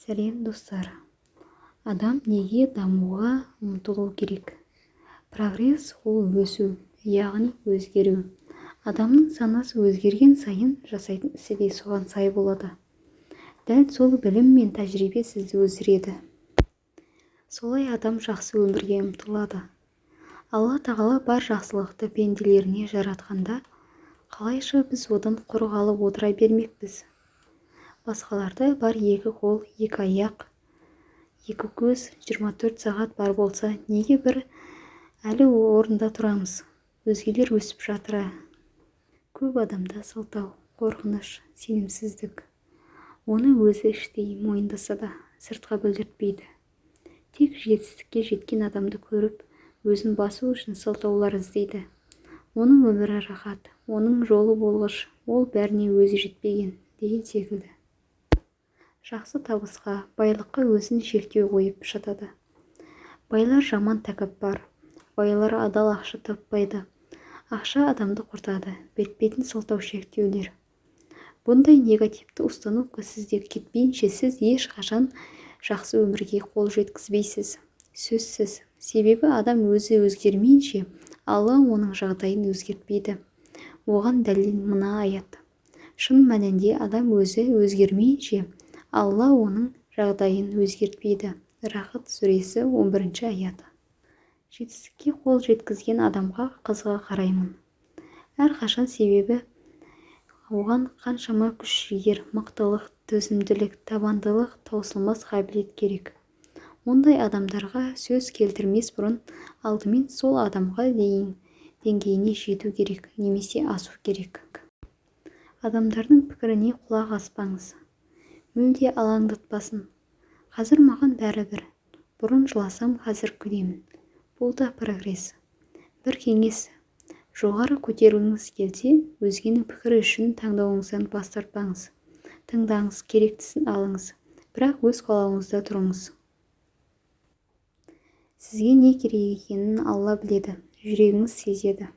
Сәлем достар. Адам неге дамуға ұмтылу керек? Прогресс ол өсу, яғни өзгеру. Адамның санасы өзгерген сайын жасайтын ісі де соған сай болады. Дәл сол білім мен тәжірибе сізді өсіреді. Солай адам жақсы өмірге ұмтылады. Алла тағала бар жақсылықты пенделеріне жаратқанда, қалайша біз одан құр қалып отыра бермекпіз? Басқаларда бар екі қол, екі аяқ, екі көз, 24 сағат бар болса, неге бір әлі орында тұрамыз? Өзгелер өсіп жатыр. Көп адамда сылтау, қорқыныш, сенімсіздік. Оны өзі іштей мойындаса да, сыртқа білдіртпейді. Тек жетістікке жеткен адамды көріп, өзін басу үшін сылтаулар іздейді. Оның өмірі рахат, оның жолы болғыш, ол бәріне өзі жетпеген деген секілді. Жақсы табысқа, байлыққа өзін шектеу қойып жатады. Байлар жаман тәкаппар, байлар адал ақша таппайды. Ақша адамды құртады, бетпейтін сылтау шектеулер. Бұндай негативті установка сізде кетпейінше сіз ешқашан жақсы өмірге қол жеткізбейсіз. Сөзсіз, себебі адам өзі өзгермейінше, Алла оның жағдайын өзгертпейді. Оған дәлел мына аят. Шын мәнінде адам өзі өзгермейінше, Алла оның жағдайын өзгертпейді. Рахат сүресі 11 аяты. Жетістікке қол жеткізген адамға қызыға қараймын. Әрқашан, себебі оған қаншама күш-жігер, мықтылық, төзімділік, табандылық, таусылмас қабілет керек. Ондай адамдарға сөз келтірмес бұрын алдымен сол адамға дейін деңгейіне жету керек, немесе асу керек. Адамдардың пікіріне құлақ аспаңыз. Мүлде алаңдатпасын. Қазір маған бәрібір. Бұрын жыласам, қазір күлемін. Бұл да прогресс. Бір кеңес. Жоғары көтерілгіңіз келсе, өзгенің пікірі үшін таңдауыңыздан бас тартпаңыз. Тыңдаңыз, керектісін алыңыз. Бірақ өз қалауыңызда тұрыңыз. Сізге не керек екенін Алла біледі, жүрегіңіз сезеді.